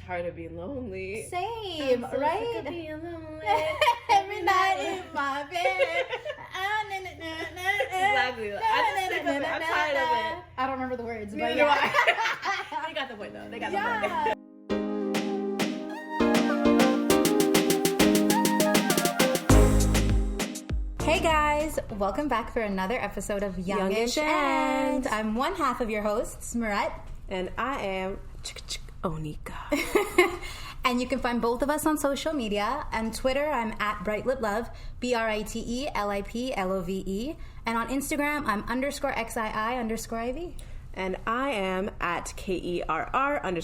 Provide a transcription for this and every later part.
tired of being lonely. Same, right? Sick of being lonely. Every night in my bed. Exactly. I'm sick of it. I'm tired of it. I don't remember the words, but Neither do I. They got the point though. They got the point. Hey guys, welcome back for another episode of Youngish, and I'm one half of your hosts, Maret. And I am Onika. And you can find both of us on social media. On Twitter, I'm at BrightLipLove, BrightLiplove. And on Instagram, I'm _XII_IV. And I am at KERR__ on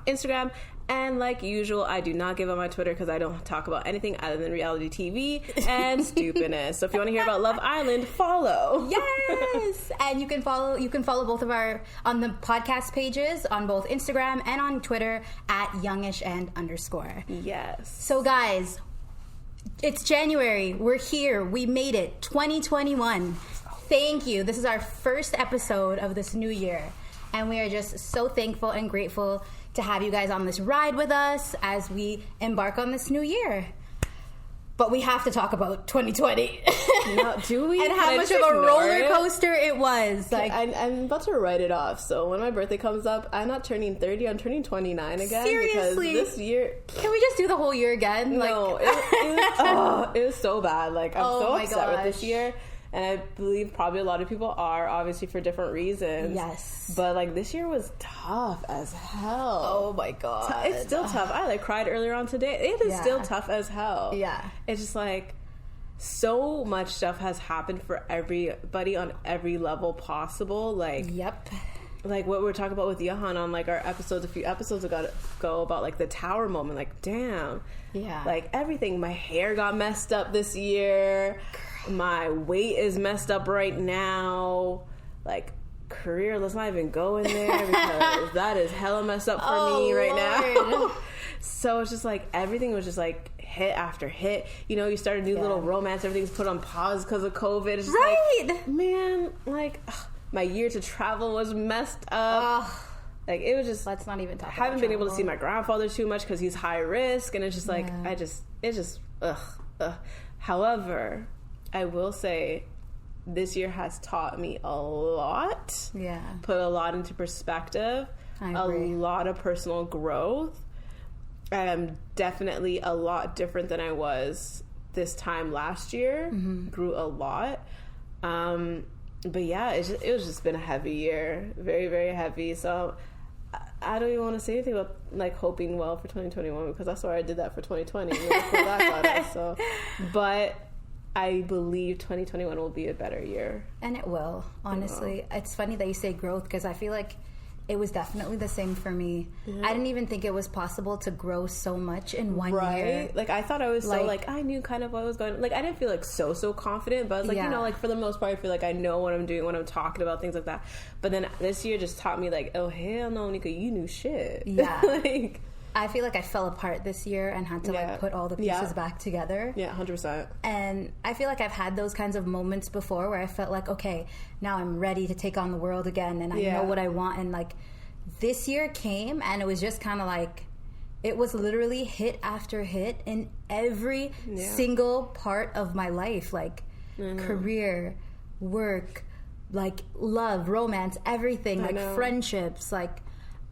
Instagram. And like usual, I do not give up my Twitter because I don't talk about anything other than reality TV and stupidness. So if you want to hear about Love Island, follow. Yes! And you can follow both of our on the podcast pages on both Instagram and on Twitter at Youngish and _. Yes. So guys, it's January. We're here. We made it. 2021. Thank you. This is our first episode of this new year. And we are just so thankful and grateful to have you guys on this ride with us as we embark on this new year. But we have to talk about 2020. No, do we? And how much of a roller coaster it was. Like, I'm about to write it off. So when my birthday comes up, I'm not turning 30. I'm turning 29 again. Seriously? Because this year... Can we just do the whole year again? No. It was so bad. Like, I'm so upset with this year. And I believe probably a lot of people are, obviously for different reasons. Yes. But like this year was tough as hell. Oh my god. It's still tough. I like cried earlier on today. It is still tough as hell. Yeah. It's just like so much stuff has happened for everybody on every level possible. Like, yep. Like what we were talking about with Johan on like our episodes a few episodes ago about like the tower moment. Like, damn. Yeah. Like everything. My hair got messed up this year. My weight is messed up right now. Like, career, let's not even go in there because that is hella messed up for me right now. So it's just like everything was just like hit after hit. You know, you start a new little romance, everything's put on pause because of COVID. It's just like, man, like my year to travel was messed up. Like it was just, let's not even talk about I haven't been able to see my grandfather too much because he's high risk, and it's just like it's just However, I will say this year has taught me a lot. Yeah. Put a lot into perspective. I agree. A lot of personal growth. I am definitely a lot different than I was this time last year. Mm-hmm. Grew a lot. But yeah, it was just been a heavy year. Very, very heavy. So I don't even want to say anything about like hoping well for 2021 because that's why I did that for 2020. But I believe 2021 will be a better year. And it will, honestly. It's funny that you say growth because I feel like it was definitely the same for me. Yeah. I didn't even think it was possible to grow so much in one year. Like, I thought I was so, like, I knew kind of what was going on. Like, I didn't feel, like, so confident, but I was like, you know, like, for the most part, I feel like I know what I'm doing when I'm talking about things like that. But then this year just taught me, like, oh, hell no, Nika, you knew shit. Yeah. Like... I feel like I fell apart this year and had to like put all the pieces back together. Yeah, 100%. And I feel like I've had those kinds of moments before where I felt like, okay, now I'm ready to take on the world again and I know what I want. And like this year came and it was just kind of like, it was literally hit after hit in every single part of my life. Like career, work, like love, romance, everything, like friendships, like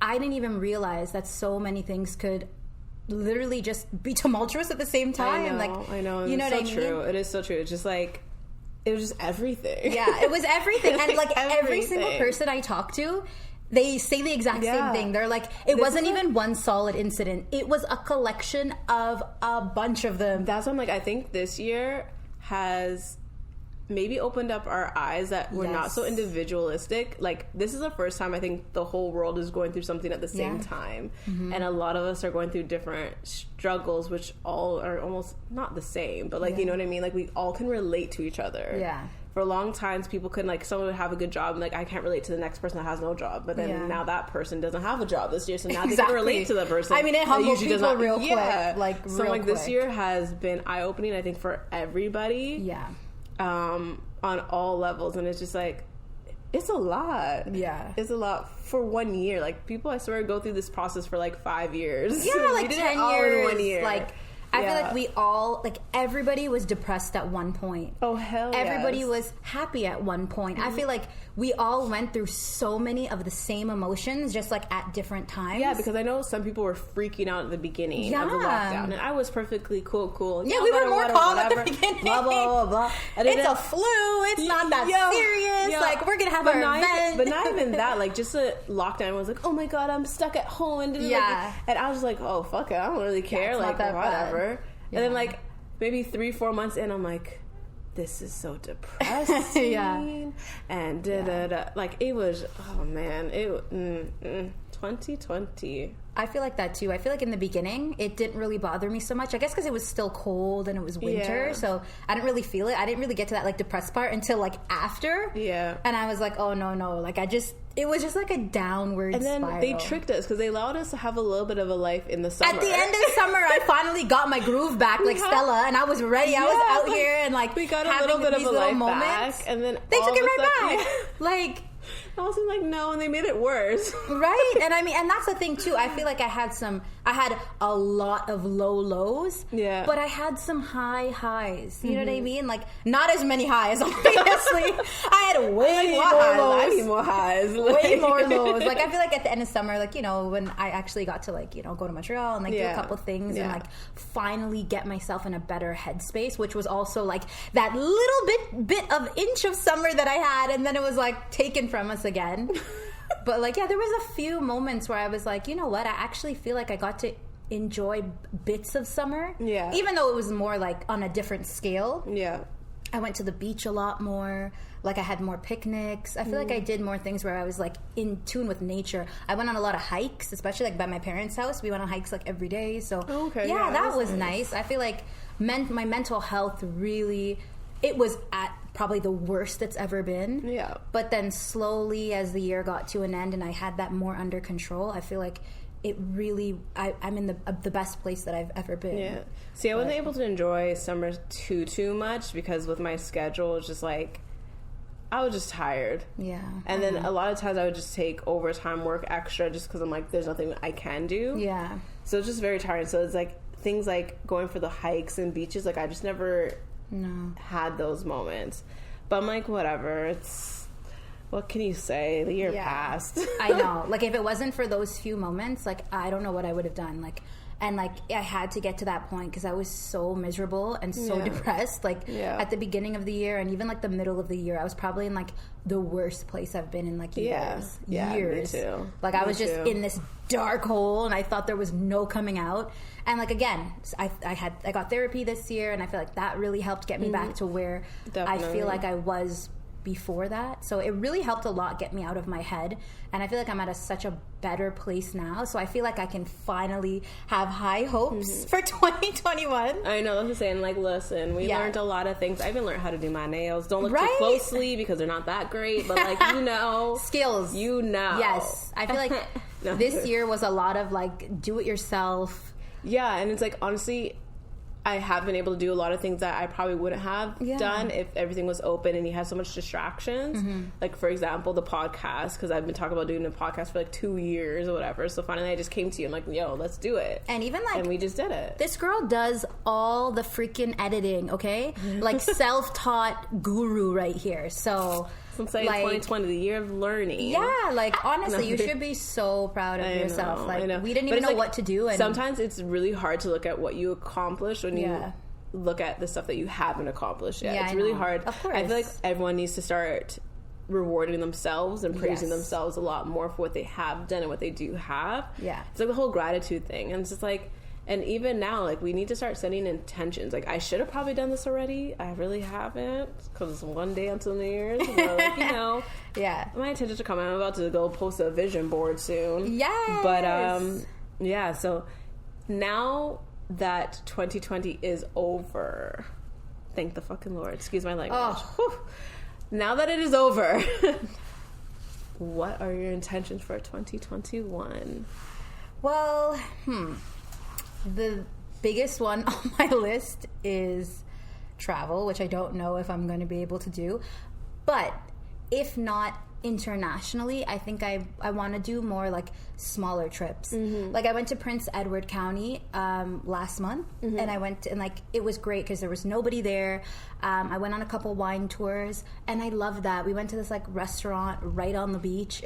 I didn't even realize that so many things could literally just be tumultuous at the same time. I know. You know what I mean? True. It is so true. It's just like, it was just everything. Yeah, it was everything. And like every single person I talk to, they say the exact same thing. They're like, it wasn't even one solid incident. It was a collection of a bunch of them. That's why I'm like, I think this year has maybe opened up our eyes that we're not so individualistic. Like, this is the first time I think the whole world is going through something at the same time. Mm-hmm. And a lot of us are going through different struggles, which all are almost not the same. But, like, you know what I mean? Like, we all can relate to each other. Yeah. For a long time, people couldn't, like, someone would have a good job, and, like, I can't relate to the next person that has no job. But then now that person doesn't have a job this year, so now they can relate to the person. I mean, it humbles people real quick. Like, so, like, this year has been eye-opening, I think, for everybody. Yeah. On all levels, and it's just like It's a lot. Yeah. It's a lot for 1 year. Like, people, I swear, go through this process for, like, 5 years. Yeah, like 10 years. In 1 year. Like, I feel like we all, like, everybody was depressed at one point. Oh, hell Everybody was happy at one point. I feel like we all went through so many of the same emotions, just, like, at different times. Yeah, because I know some people were freaking out at the beginning of the lockdown. And I was perfectly cool. Yeah, we were more calm at the beginning. Blah, blah, blah, blah. It's a flu. It's not that serious. Yeah. Like, we're going to have our event. But not even that. Like, just a lockdown. I was like, oh, my God, I'm stuck at home. And and I was like, oh, fuck it. I don't really care. Like, whatever. Yeah. And then, like, maybe 3-4 months in, I'm like, this is so depressing. And like, it was, oh man, 2020. I feel like that too. I feel like in the beginning, it didn't really bother me so much. I guess because it was still cold and it was winter, so I didn't really feel it. I didn't really get to that, like, depressed part until, like, after. Yeah. And I was like, oh, no. Like, it was just, like, a downward spiral. And then they tricked us because they allowed us to have a little bit of a life in the summer. At the end of the summer, I finally got my groove back, like Stella, and I was ready. I was out here and, like, we got a little bit of a life back. And then they took it right back. Like... I was like, no, and they made it worse. Right? And I mean, and that's the thing too. I feel like I had a lot of low lows. Yeah. But I had some high highs. You know what I mean? Like, not as many highs, obviously. I had way more lows. I need more highs. Way more lows. Like, I feel like at the end of summer, like, you know, when I actually got to, like, you know, go to Montreal and, like, do a couple things and, like, finally get myself in a better headspace, which was also, like, that little bit of inch of summer that I had, and then it was, like, taken from us again. But, like, yeah, there was a few moments where I was like, you know what, I actually feel like I got to enjoy bits of summer. Yeah. Even though it was more, like, on a different scale. Yeah. I went to the beach a lot more. Like, I had more picnics. I feel like I did more things where I was, like, in tune with nature. I went on a lot of hikes, especially, like, by my parents' house. We went on hikes, like, every day. So, yeah, that was nice. I feel like my mental health really... It was at probably the worst it's ever been. Yeah. But then slowly, as the year got to an end and I had that more under control, I feel like it really... I'm in the best place that I've ever been. Yeah. See, I wasn't able to enjoy summer too much because with my schedule, it's just like... I was just tired. Yeah. And then a lot of times I would just take overtime work extra just because I'm like, there's nothing I can do. Yeah. So it's just very tiring. So it's like things like going for the hikes and beaches, like I just never... had those moments. But I'm like, whatever, it's... What can you say? The year passed. I know. Like, if it wasn't for those few moments, like, I don't know what I would have done. Like, and, like, I had to get to that point because I was so miserable and so depressed. Like, at the beginning of the year and even, like, the middle of the year, I was probably in, like, the worst place I've been in, like, years. Yeah, years. Me too. Like, I was just in this dark hole and I thought there was no coming out. And, like, again, I got therapy this year and I feel like that really helped get me back to where I feel like I was before that. So it really helped a lot get me out of my head. And I feel like I'm at such a better place now. So I feel like I can finally have high hopes for 2021. I know. That's what I'm saying. Like, listen, we learned a lot of things. I even learned how to do my nails. Don't look too closely because they're not that great. But, like, you know. Skills. You know. Yes. I feel like this year was a lot of, like, do it yourself. Yeah. And it's like, honestly... I have been able to do a lot of things that I probably wouldn't have done if everything was open and you had so much distractions. Like, for example, the podcast, because I've been talking about doing a podcast for like 2 years or whatever. So finally I just came to you and like, yo, let's do it. And even like... And we just did it. This girl does all the freaking editing, okay? Like, self-taught guru right here. So... Since like 2020, the year of learning. Yeah, like, honestly, you should be so proud of yourself. Like, we didn't even know what to do. And sometimes it's really hard to look at what you accomplished when you look at the stuff that you haven't accomplished yet. It's really hard. Of course. I feel like everyone needs to start rewarding themselves and praising themselves a lot more for what they have done and what they do have. Yeah. It's like the whole gratitude thing. And it's just like... And even now, like, we need to start setting intentions. Like, I should have probably done this already. I really haven't, because it's one day until New Year's. So, like, you know. My intentions are coming. I'm about to go post a vision board soon. Yes. But, yeah, so now that 2020 is over, thank the fucking Lord. Excuse my language. Now that it is over, what are your intentions for 2021? Well, the biggest one on my list is travel, which I don't know if I'm going to be able to do. But if not internationally, I think I want to do more like smaller trips. Like I went to Prince Edward County last month, and I went and like it was great because there was nobody there. I went on a couple wine tours, and I loved that. We went to this like restaurant right on the beach.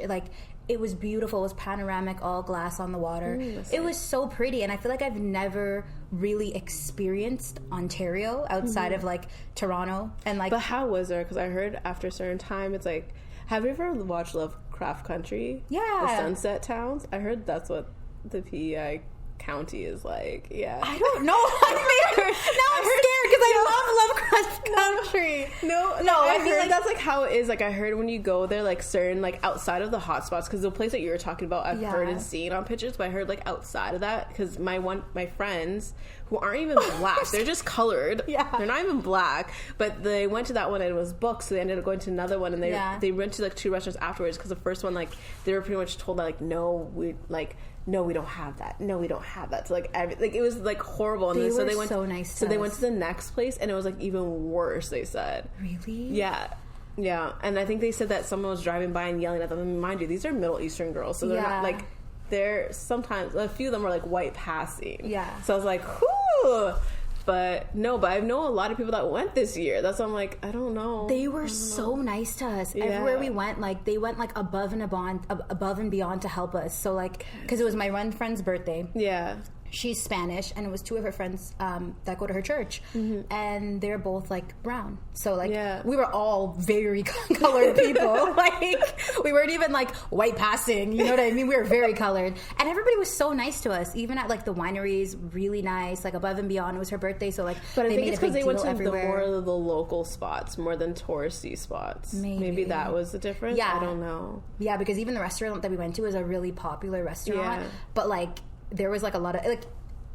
It was beautiful. It was panoramic, all glass on the water. It was so pretty, and I feel like I've never really experienced Ontario outside of like Toronto. And like, but how was there? Because I heard after a certain time, it's like, have you ever watched Lovecraft Country? Yeah, the Sunset Towns. I heard that's what the PEI County is like. Yeah, I don't know. Now I'm scared because I love Lovecraft Country. No, I feel like that's like how it is. Like I heard when you go there, like certain like outside of the hot spots, because the place that you were talking about, I've heard and seen on pictures, but I heard like outside of that, because my friends who aren't even black, they're just colored. Yeah, they're not even black, but they went to that one and it was booked, so they ended up going to another one, and they went to like 2 restaurants afterwards, because the first one like they were pretty much told that like no, we don't have that. No, we don't have that. So like it was like horrible. And so they went so nice. So they went to the next place, and it was like even worse. They said, really? Yeah. And I think they said that someone was driving by and yelling at them. And mind you, these are Middle Eastern girls, so they're not like, they're sometimes a few of them were like white passing. Yeah. So I was like, whoo. But I know a lot of people that went this year. That's why I'm like, I don't know. They were so nice to us. Yeah. Everywhere we went, like they went like above and beyond to help us. So like, because it was my one friend's birthday. Yeah. She's Spanish, and it was 2 of her friends that go to her church, and they're both like brown. So like we were all very colored people. Like we weren't even like white passing. You know what I mean? We were very colored, and everybody was so nice to us. Even at like the wineries, really nice. Like above and beyond. It was her birthday, so like. But I think it's because they went to the more of the local spots more than touristy spots. Maybe that was the difference. Yeah, I don't know. Yeah, because even the restaurant that we went to was a really popular restaurant, but like. There was like a lot of like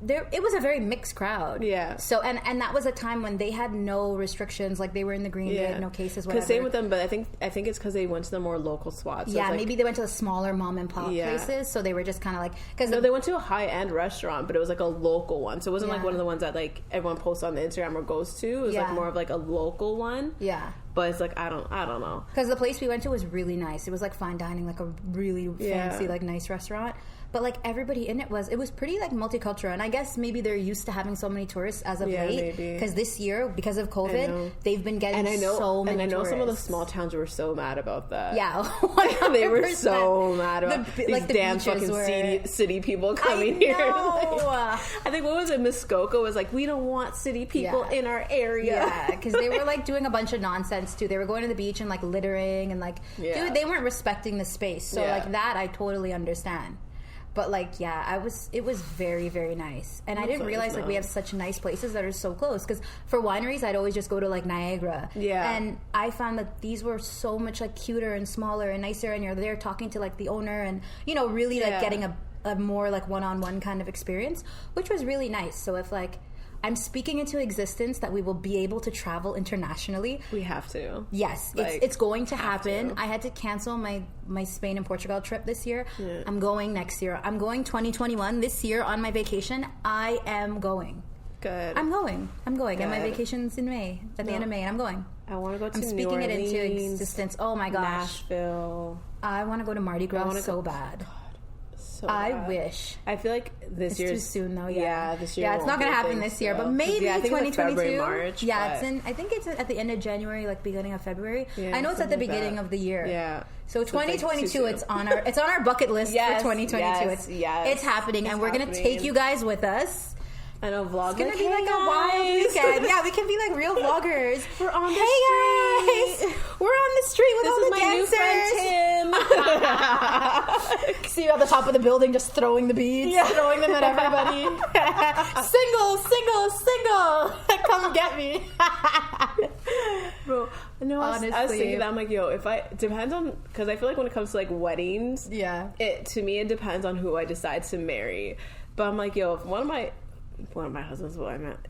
it was a very mixed crowd. Yeah. So and that was a time when they had no restrictions. Like they were in the green, they had no cases. Because same with them, but I think it's because they went to the more local spots. So maybe they went to the smaller mom and pop places. So they were just kind of like because they went to a high end restaurant, but it was like a local one. So it wasn't like one of the ones that like everyone posts on the Instagram or goes to. It was like more of like a local one. Yeah. But it's like I don't know. Because the place we went to was really nice. It was like fine dining, like a really fancy, like nice restaurant. But like everybody in it was pretty like multicultural, and I guess maybe they're used to having so many tourists as of late. Because this year, because of COVID, they've been getting so many. And I know tourists. Some of the small towns were so mad about that. Yeah, 100%. They were so mad about these like damn fucking city people coming here. I think what was it? Muskoka was like, we don't want city people in our area. Yeah, because they were like doing a bunch of nonsense too. They were going to the beach and like littering and like, dude, they weren't respecting the space. So like that, I totally understand. But like, it was very, very nice. And I didn't realize like we have such nice places that are so close. Because for wineries, I'd always just go to like Niagara. Yeah. And I found that these were so much like cuter and smaller and nicer. And you're there talking to like the owner and, you know, really like getting a more like one-on-one kind of experience, which was really nice. So if like, I'm speaking into existence that we will be able to travel internationally. We have to. Yes, like, it's going to happen. I had to cancel my Spain and Portugal trip this year. Yeah. I'm going next year. I'm going 2021 this year on my vacation. I am going. Good. I'm going. Good. And my vacation's in May, at the end of May, and I'm going. I want to go to I'm speaking New Orleans, it into existence. Oh my gosh. Nashville. I want to go to Mardi Gras so bad. So I wish. I feel like this year is too soon though. Yeah, this year. Yeah, it's not going to happen this year, but maybe I think 2022. It's February, March. Yeah, it's in. I think it's at the end of January, like beginning of February. Yeah, I know it's at the beginning of the year. Yeah. So 2022, it's on our bucket list for 2022. It's happening, and we're going to take you guys with us. And a vlog. It's gonna be like a wild weekend. Yeah, we can be like real vloggers. We're on the street. Guys, we're on the street with all the dancers. New friend Tim. See you at the top of the building, just throwing the beads, throwing them at everybody. single. Come get me, bro. No, I was thinking that I'm like, yo, depends on, because I feel like when it comes to like weddings, to me it depends on who I decide to marry. But I'm like, yo, if one of my husbands,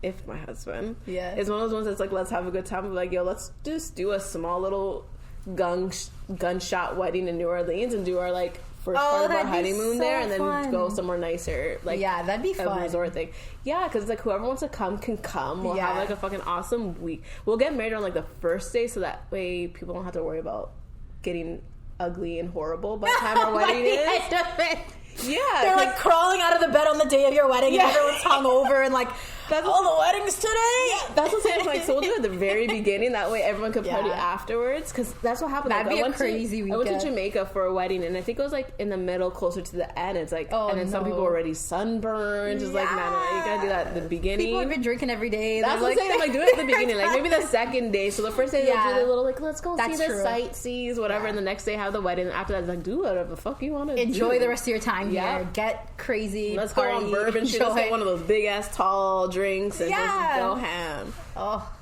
if my husband is one of those ones that's like, let's have a good time, I'm like, yo, let's just do a small little gunshot wedding in New Orleans and do our like first part of our honeymoon there, and then go somewhere nicer, like that'd be fun, a resort thing. Yeah, because like whoever wants to come can come. We'll have like a fucking awesome week. We'll get married on like the first day, so that way people don't have to worry about getting ugly and horrible by the time our wedding is. Yeah, they're like crawling out of the bed on the day of your wedding, and everyone's hungover and like, the wedding's today. Yeah, that's what I'm saying. Like, so we'll do it at the very beginning. That way, everyone could party afterwards. Because that's what happened. That'd be a crazy weekend. I went to Jamaica for a wedding, and I think it was like in the middle, closer to the end. It's like, and then some people were already sunburned. Just like, man, you gotta do that at the beginning. People have been drinking every day. That's what I'm saying. I'm like, do it at the beginning. Like maybe the second day. So the first day they'll do the little like, let's go see the sightsees, whatever. And the next day have the wedding. And after that, it's like, do whatever the fuck you want to do. Enjoy the rest of your time here. Get crazy. Let's go on bourbon shit. Let's get one of those big ass tall drinks and just go ham. Oh.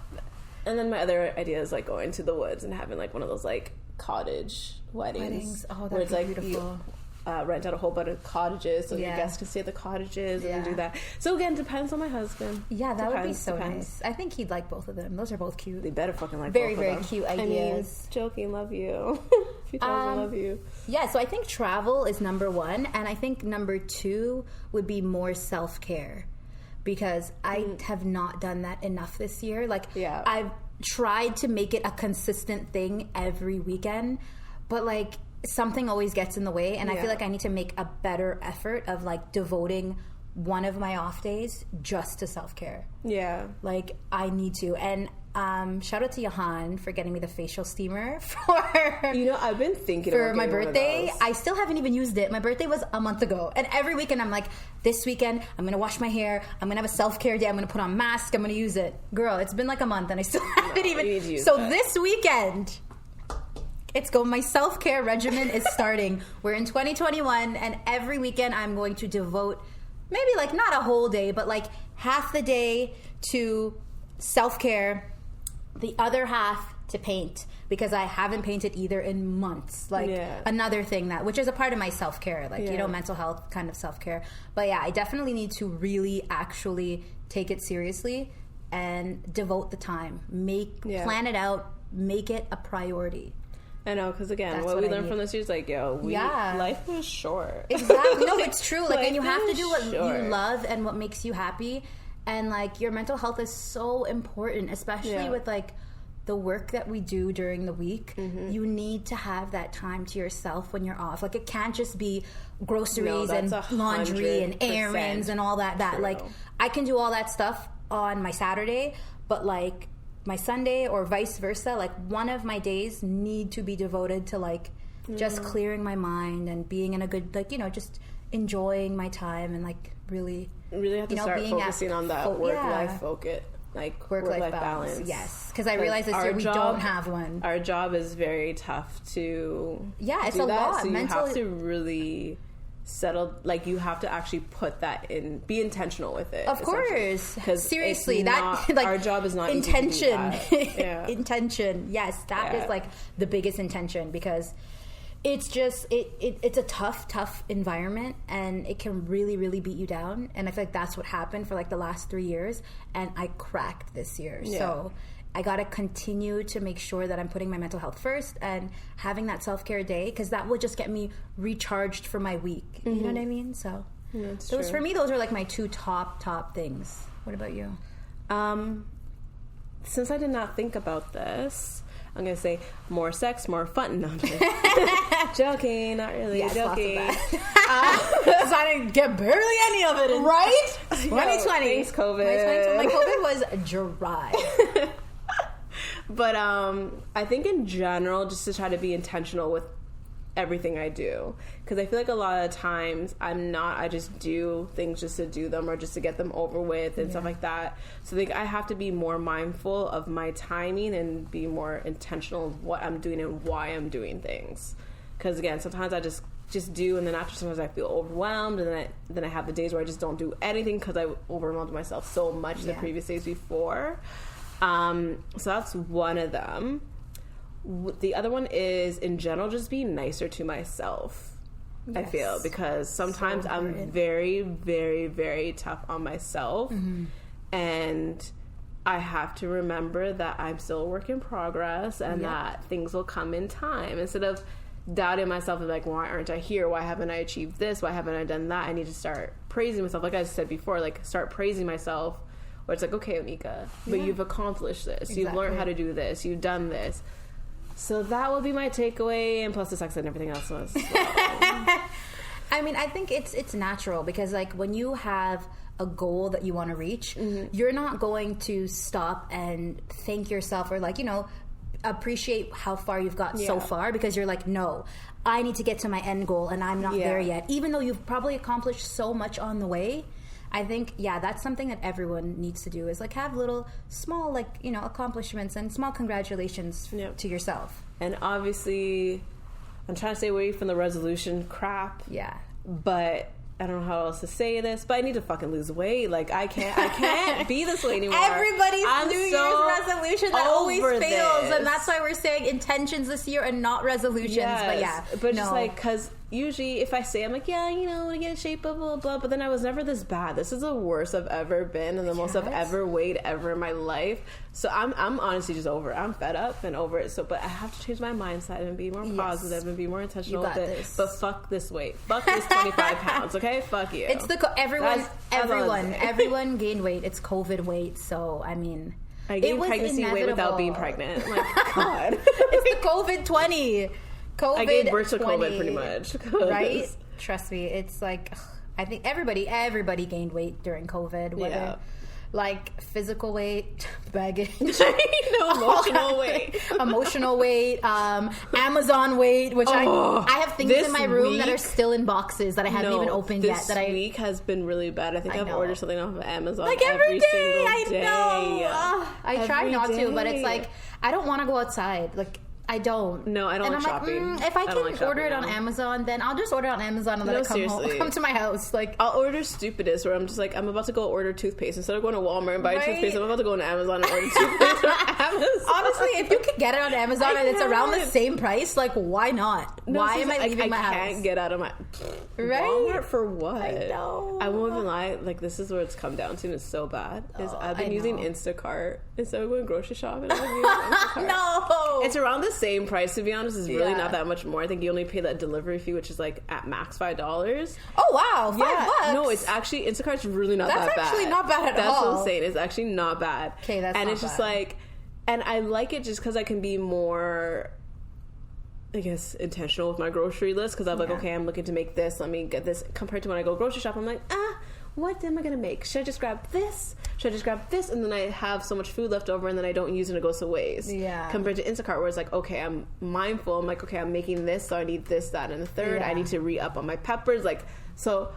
And then my other idea is like going to the woods and having like one of those like cottage weddings. Oh, that's like beautiful. You rent out a whole bunch of cottages so your guests can stay at the cottages and do that. So again, depends on my husband. Yeah, that would be so nice. I think he'd like both of them. Those are both cute. They better fucking like very, both very of them. Cute ideas. I mean, joking, love you. A few times I love you. Yeah, so I think travel is number one, and I think number two would be more self-care, because I have not done that enough this year. Like, I've tried to make it a consistent thing every weekend, but like something always gets in the way, and I feel like I need to make a better effort of like devoting one of my off days just to self-care. Yeah. Like, I need to. And shout out to Johan for getting me the facial steamer for I've been thinking for about my birthday. I still haven't even used it. My birthday was a month ago, and every weekend I'm like, this weekend I'm gonna wash my hair, I'm gonna have a self-care day, I'm gonna put on a mask, I'm gonna use it. Girl, it's been like a month and I still haven't even. So this weekend my self-care regimen is starting. We're in 2021, and every weekend I'm going to devote maybe like not a whole day, but like half the day to self-care, the other half to paint, because I haven't painted either in months. Like another thing which is a part of my self-care, like mental health kind of self-care. But yeah, I definitely need to really actually take it seriously and devote the time, plan it out, make it a priority. I know, because again, what we learned from this year is like, life was short. Exactly. No, it's true. Like, and you have to do what you love and what makes you happy. And like, your mental health is so important, especially with like the work that we do during the week. You need to have that time to yourself when you're off. Like, it can't just be groceries and laundry and errands and all that. Like, I can do all that stuff on my Saturday, but like my Sunday or vice versa, like one of my days need to be devoted to like just clearing my mind and being in a good, like, just enjoying my time and like really have to start focusing on that work-life focus, like work-life balance. Yes, because I realized this year we don't have one. Our job is very tough to it's do a that, lot. So you have to really settle, like you have to actually put that in, be intentional with it, of course, because seriously, that like our job is not intention. Intention, yes, that is like the biggest intention, because it's just it's a tough environment, and it can really beat you down. And I feel like that's what happened for like the last 3 years, and I cracked this year. So I gotta continue to make sure that I'm putting my mental health first and having that self-care day, because that will just get me recharged for my week. You know what I mean? So for me, those are like my two top things. What about you? Since I did not think about this, I'm gonna say more sex, more fun. No, joking, not really. Joking. So I didn't get barely any of it. Right? 2020. Thanks, COVID. My COVID was dry. But I think in general, just to try to be intentional with everything I do, because I feel like a lot of times I just do things just to do them or just to get them over with and stuff like that. So I think I have to be more mindful of my timing and be more intentional of what I'm doing and why I'm doing things. Because again, sometimes I just do, and then after sometimes I feel overwhelmed, and then I have the days where I just don't do anything because I overwhelmed myself so much the previous days before. So that's one of them. The other one is, in general, just being nicer to myself. I feel, because sometimes I'm very, very, very tough on myself, and I have to remember that I'm still a work in progress, and that things will come in time. Instead of doubting myself and like, why aren't I here? Why haven't I achieved this? Why haven't I done that? I need to start praising myself. Like I said before, like start praising myself. Where it's like, okay, Onika, but you've accomplished this. Exactly. You've learned how to do this. You've done this. So that will be my takeaway, and plus the sex and everything else was. So. I mean, I think it's natural because, like, when you have a goal that you want to reach, you're not going to stop and thank yourself or, like, you know, appreciate how far you've got so far, because you're like, no, I need to get to my end goal and I'm not there yet, even though you've probably accomplished so much on the way. I think, that's something that everyone needs to do, is like have little small, like, you know, accomplishments and small congratulations to yourself. And obviously I'm trying to stay away from the resolution crap, but I don't know how else to say this, but I need to fucking lose weight. Like, I can't be this way anymore. Everybody's New Year's resolution that always fails, and that's why we're saying intentions this year and not resolutions. Yes. But just like, because usually if I say, I'm like, yeah, you know, I want to get in shape, blah, blah, blah, but then I was never this bad. This is the worst I've ever been and the most I've ever weighed ever in my life. So I'm honestly just over it. I'm fed up and over it. So, but I have to change my mindset and be more positive and be more intentional with it. But fuck this weight. Fuck this 25 pounds, okay? Fuck you. It's everyone gained weight. It's COVID weight. So, I mean, I gained pregnancy weight without being pregnant. Like, God. It's the COVID 20. I gave birth to COVID pretty much. Right? Trust me. It's like, I think everybody gained weight during COVID. Whether like physical weight, baggage, emotional weight, Amazon weight, which I have things in my room that are still in boxes that I haven't even opened yet. That this week has been really bad. I think I've ordered something off of Amazon like every day. Single day. I try not to, but it's like I don't want to go outside. Like, I don't. No, I don't like shopping. If I can order it on Amazon, then I'll just order it on Amazon and let it come to my house. Like, I'll order stupidest where I'm just like, I'm about to go order toothpaste. Instead of going to Walmart and buy toothpaste, I'm about to go on Amazon and order toothpaste on Amazon. Honestly, if you could get it on Amazon and it's around the same price, like, why not? No, why am I leaving my house? I can't get out of my... Walmart for what? I know. I won't even lie. Like, this is where it's come down to, and it's so bad. I've been using Instacart instead of going grocery shopping. No! It's around the same price, to be honest. It's really not that much more. I think you only pay that delivery fee, which is like at max $5. Oh wow, $5? No, it's actually Instacart's really not that bad. That's actually not bad at all. That's what I'm saying. It's actually not bad. Okay, that's and not it's just bad. like, and I like it just because I can be more, I guess, intentional with my grocery list, because I'm like, okay, I'm looking to make this. Let me get this. Compared to when I go grocery shop, I'm like, what am I gonna make? Should I just grab this? Should I just grab this? And then I have so much food left over, and then I don't use it and it goes to waste. Yeah. Compared to Instacart, where it's like, okay, I'm mindful. I'm like, okay, I'm making this, so I need this, that, and the third. I need to re-up on my peppers. Like, so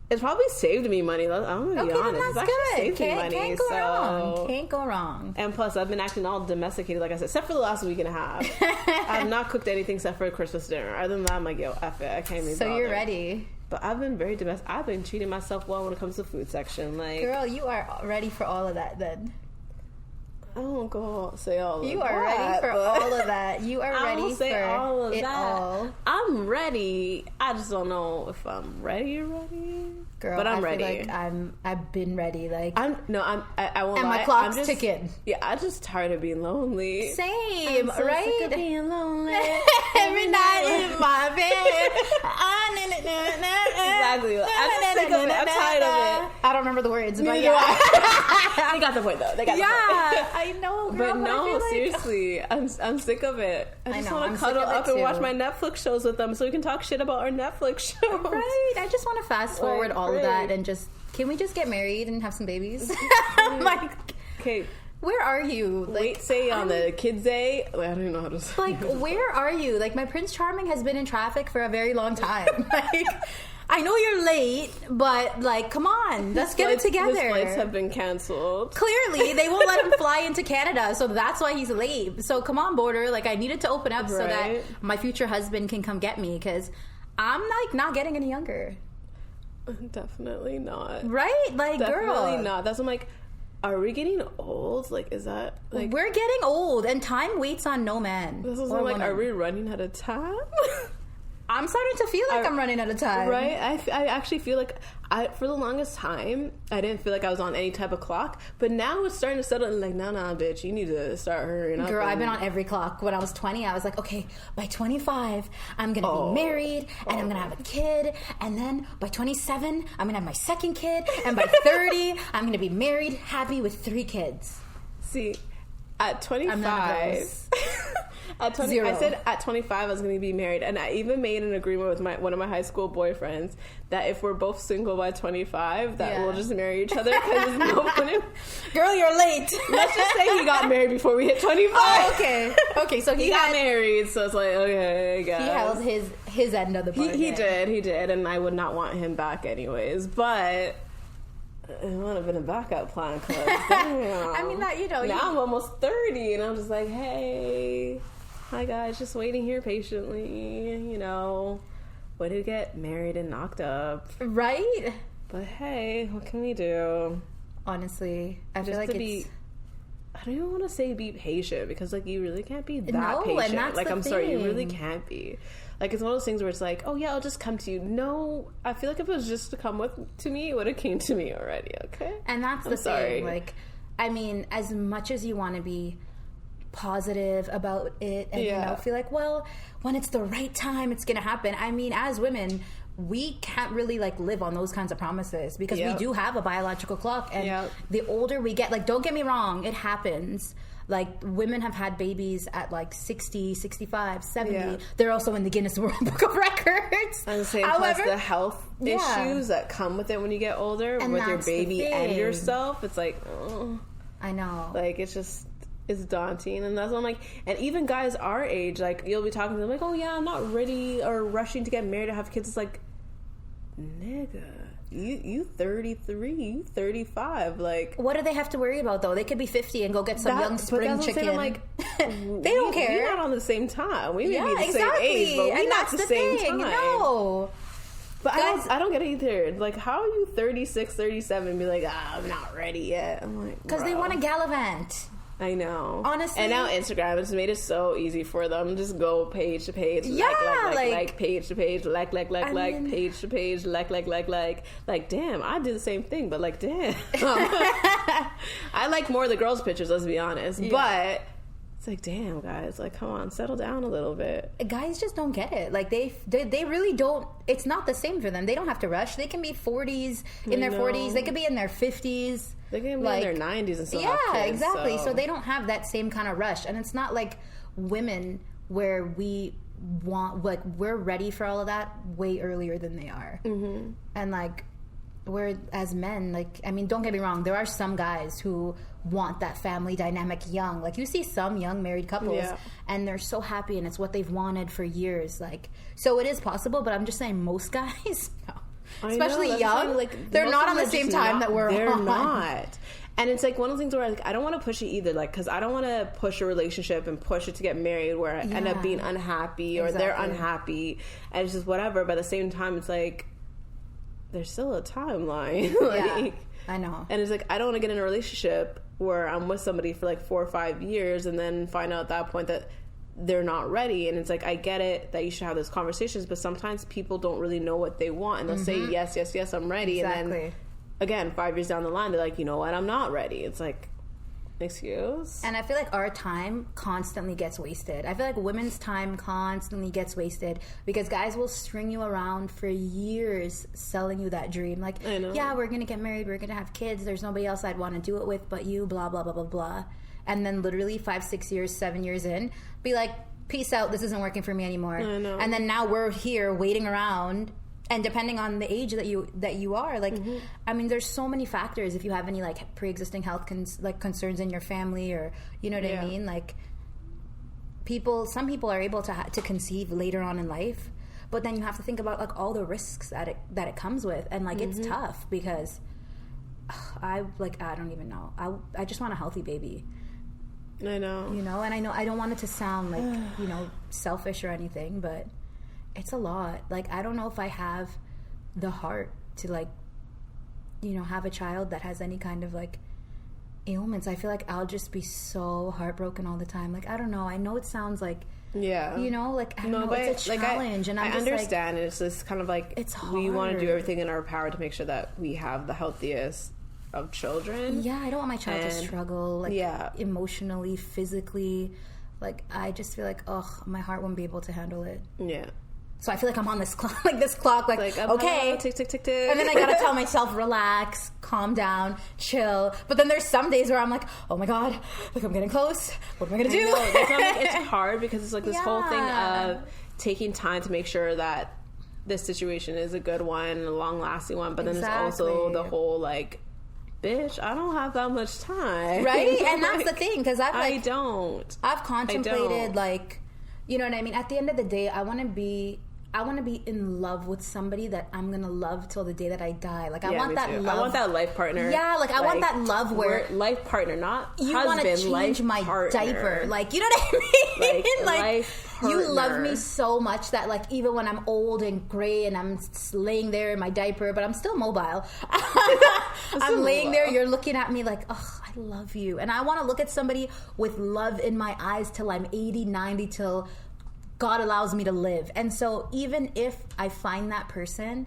it's probably saved me money. I'm gonna be honest. Then that's good. Can't go wrong. Can't go wrong. And plus, I've been acting all domesticated, like I said, except for the last week and a half. I've not cooked anything except for Christmas dinner. Other than that, I'm like, yo, F it. I can't even bother. You're ready. But I've been very domestic. I've been treating myself well when it comes to food section. Like, girl, you are ready for all of that then. I won't go say all of that. You are ready for all of that. You are ready for all of it that. all. I'm ready. I just don't know if I'm ready. Girl, but I'm I ready. feel like I've been ready. Like, I won't and lie. my clock's ticking. Yeah, I'm just tired of being lonely. Same, I'm so right? sick of being lonely every night in my bed. Exactly. I'm sick of it. I'm tired of it. I don't remember the words, but They got the point though. They got the point. I know, girl, but no, like, seriously, I'm sick of it. I just want to cuddle up and watch my Netflix shows with them, so we can talk shit about our Netflix shows. Right. I just want to fast forward all of that and just, can we just get married and have some babies? Like, okay. Where are you? Like, wait, say on the kids' day. Like, I don't even know how to say. Like, where are you? Like, my Prince Charming has been in traffic for a very long time. Like, I know you're late, but like, come on, let's get it together. His flights have been canceled. Clearly, they won't let him fly into Canada, so that's why he's late. So come on, border. Like, I needed to open up so that my future husband can come get me, because I'm like not getting any younger. Definitely not. Right? Like, definitely girl, not. That's what I'm like. Are we getting old? Like, is that like we're getting old, and time waits on no man. This is like, are we running out of time? I'm starting to feel like I'm running out of time. Right? I actually feel like for the longest time, I didn't feel like I was on any type of clock. But now it's starting to settle in, like, nah, bitch, you need to start hurrying up. Girl, I've been on every clock. When I was 20, I was like, okay, by 25, I'm going to be married, and I'm going to have a kid. And then by 27, I'm going to have my second kid. And by 30, I'm going to be married, happy with 3 kids. See, at 25... I said at 25 I was going to be married, and I even made an agreement with one of my high school boyfriends that if we're both single by 25, that we'll just marry each other because there's no point. Girl, you're late. Let's just say he got married before we hit 25. Oh, okay. So he got married, so it's like, okay, I guess. He held his end of the bargain. He did, and I would not want him back anyways, but it would have been a backup plan, because I mean, that, you know, now I'm almost 30, and I'm just like, hey, hi guys, just waiting here patiently, you know, way to get married and knocked up, right? But hey, what can we do? Honestly, I feel like I don't even want to say be patient, because like you really can't be that patient. And that's like, the I'm thing. sorry, you really can't be. Like, it's one of those things where it's like, oh yeah, I'll just come to you. No, I feel like if it was just to come to me, it would have came to me already. Okay, and that's the thing. Like, I mean, as much as you want to be positive about it, and you know, feel like, well, when it's the right time, it's gonna happen. I mean, as women, we can't really like live on those kinds of promises, because we do have a biological clock, and the older we get, like, don't get me wrong, it happens. Like, women have had babies at like 60, 65, 70. They're also in the Guinness World Book of Records. And the same, plus the health issues that come with it when you get older, and with your baby and yourself. It's like, oh. I know. Like, it's daunting. And that's what I'm like, and even guys our age, like, you'll be talking to them like, oh yeah, I'm not ready or rushing to get married or have kids. It's like, nigga, you 33, you 35. Like, what do they have to worry about though? They could be 50 and go get some young spring chicken. I'm like, they don't care. We're not on the same time. We may be the same age, but we're not the same time. No. But guys, I don't get it either. Like, how are you 36, 37 and be like, I'm not ready yet? I'm like, because they want to gallivant. I know. Honestly. And now Instagram has made it so easy for them. Just go page to page. Yeah, like page to page. Like, page to page. Like, damn, I do the same thing, but like, damn. I like more of the girls' pictures, let's be honest. Yeah. But it's like, damn, guys, like, come on, settle down a little bit. Guys just don't get it. Like, they really don't. It's not the same for them. They don't have to rush. They can be 40s, in their 40s. They could be in their 50s. They can be in their 90s and still have kids. Exactly. So they don't have that same kind of rush. And it's not like women where we want, like, we're ready for all of that way earlier than they are. Mm-hmm. And, like, we're, as men, like, I mean, don't get me wrong, there are some guys who want that family dynamic young. Like, you see some young married couples and they're so happy and it's what they've wanted for years. Like, so it is possible, but I'm just saying most guys, no. Especially young, like, they're not on the same time that we're on. They're not. And it's like one of the things where, like, I don't want to push it either, like, because I don't want to push a relationship and push it to get married where I end up being unhappy or they're unhappy and it's just whatever. But at the same time, it's like, there's still a timeline. Like, I know. And it's like, I don't want to get in a relationship where I'm with somebody for like 4 or 5 years and then find out at that point that they're not ready. And it's like, I get it that you should have those conversations, but sometimes people don't really know what they want, and they'll say yes, I'm ready. Exactly. And then again, 5 years down the line, they're like, you know what, I'm not ready. It's like, excuse. And I feel like our time constantly gets wasted. I feel like women's time constantly gets wasted because guys will string you around for years selling you that dream. Like, yeah, we're gonna get married, we're gonna have kids, there's nobody else I'd want to do it with but you, blah blah blah blah blah. And then literally 5, 6 years, 7 years in, be like, peace out, this isn't working for me anymore. And then now we're here waiting around, and depending on the age that you are, like, I mean, there's so many factors. If you have any like pre-existing health concerns in your family, or you know what I mean, like, some people are able to conceive later on in life, but then you have to think about like all the risks that it comes with, and like it's tough because I don't even know. I just want a healthy baby. I know. You know, and I know I don't want it to sound like, you know, selfish or anything, but it's a lot. Like, I don't know if I have the heart to, like, you know, have a child that has any kind of, like, ailments. I feel like I'll just be so heartbroken all the time. Like, I don't know. I know it sounds like, you know, like, I don't know, it's a challenge. And I understand. It's just kind of like, it's hard. We want to do everything in our power to make sure that we have the healthiest of children. Yeah, I don't want my child to struggle, like, emotionally, physically. Like, I just feel like, my heart won't be able to handle it. Yeah. So I feel like I'm on this clock, like okay, tick, tick, tick, tick. And then I gotta tell myself, relax, calm down, chill. But then there's some days where I'm like, oh my God, like I'm getting close. What am I gonna do? It's hard because it's like this whole thing of taking time to make sure that this situation is a good one and a long-lasting one. But then there's also the whole like, bitch, I don't have that much time, right? And that's the thing, because I've contemplated, like, you know what I mean? At the end of the day, I want to be in love with somebody that I'm gonna love till the day that I die. Like, I want that love. I want that life partner. Yeah, like I want that love where life partner, not you want to change my diaper. Like, you know what I mean? Like life partner. You love me so much that, like, even when I'm old and gray and I'm laying there in my diaper, but I'm still mobile. I'm laying there. You're looking at me like, oh, I love you, and I want to look at somebody with love in my eyes till I'm 80, 90, till God allows me to live. And so even if I find that person,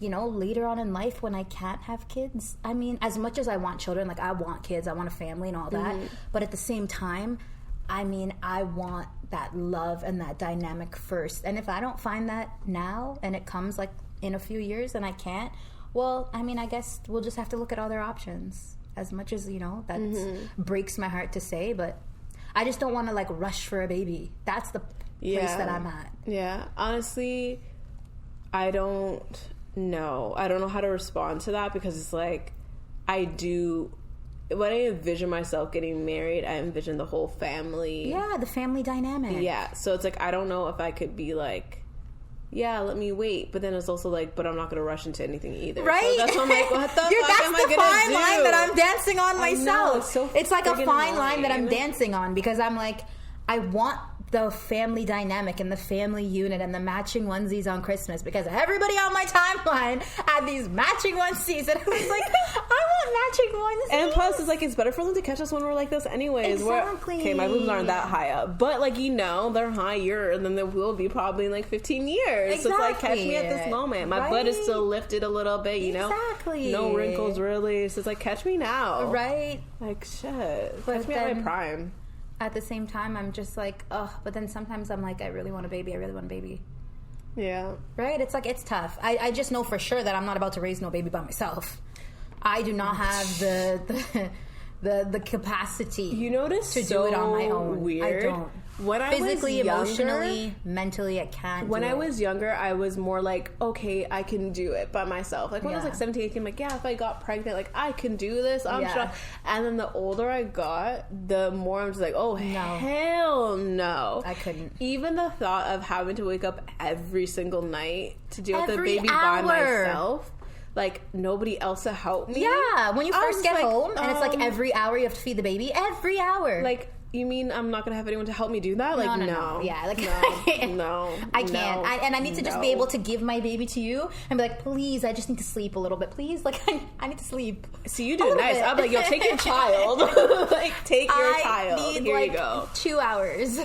you know, later on in life when I can't have kids, I mean, as much as I want children, like I want kids, I want a family and all that, but at the same time, I mean, I want that love and that dynamic first. And if I don't find that now and it comes like in a few years and I can't, well, I mean, I guess we'll just have to look at other options. As much as, you know, that breaks my heart to say, but I just don't want to like rush for a baby. That's the place that I'm at. Yeah. Honestly, I don't know. I don't know how to respond to that, because it's like, when I envision myself getting married, I envision the whole family. Yeah, the family dynamic. Yeah. So it's like, I don't know if I could be like, yeah, let me wait. But then it's also like, but I'm not going to rush into anything either. Right? So that's what I'm like, what the fuck am I going to do? That's the fine line that I'm dancing on myself. Know, it's like a fine line that I'm dancing on, because I'm like, I want the family dynamic and the family unit and the matching onesies on Christmas, because everybody on my timeline had these matching onesies, and I was like, I want matching onesies. And plus, it's like, it's better for them to catch us when we're like this anyways. Exactly. Okay, my boobs aren't that high up, but like, you know, they're higher than they will be probably in like 15 years. Exactly. So it's like, catch me at this moment. My butt is still lifted a little bit, you know? Exactly. No wrinkles really. So it's like, catch me now. Right. Like, shit. Catch me at my prime. At the same time, I'm just like, ugh. But then sometimes I'm like, I really want a baby. Yeah. Right? It's like, it's tough. I just know for sure that I'm not about to raise no baby by myself. I do not have the capacity, you notice, to do it on my own. Weird. I don't. When I physically, was younger, emotionally, mentally, I can't. When I was younger, I was more like, okay, I can do it by myself. Like when I was like 17, 18, I'm like, yeah, if I got pregnant, like I can do this. I'm strong. And then the older I got, the more I'm just like, oh no, hell no, I couldn't. Even the thought of having to wake up every single night to deal with the baby by myself. Like, nobody else to help me. Yeah, when you first get home, and it's like every hour you have to feed the baby. Every hour. Like, you mean I'm not going to have anyone to help me do that? Like, no. Yeah, like, no. I can't. I need to just be able to give my baby to you and be like, please, I just need to sleep a little bit. Please, like, I need to sleep. See, you do it nice. I'm like, yo, take your child. Like, take your child. Need, Here like, you go. 2 hours.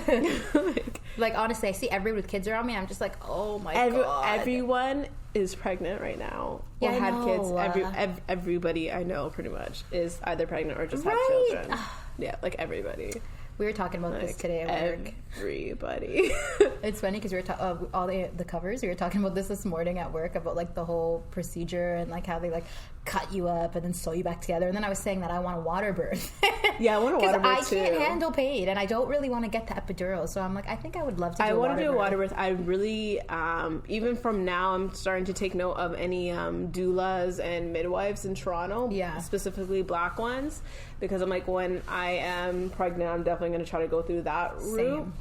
Like, honestly, I see everybody with kids around me, I'm just like, oh my God. Everyone is pregnant right now. Or had kids. Everybody I know pretty much is either pregnant or just have children. Yeah, like everybody. We were talking about this today at work. Everybody. It's funny because we were all the covers. We were talking about this morning at work about like the whole procedure and like how they like cut you up and then sew you back together. And then I was saying that I want a water birth. Yeah, I want a water birth too. Because I can't handle pain and I don't really want to get the epidural. So I'm like, I think I would love to. I want to do a water birth. I really, even from now, I'm starting to take note of any doulas and midwives in Toronto. Yeah, specifically Black ones, because I'm like, when I am pregnant, I'm definitely going to try to go through that route. Same.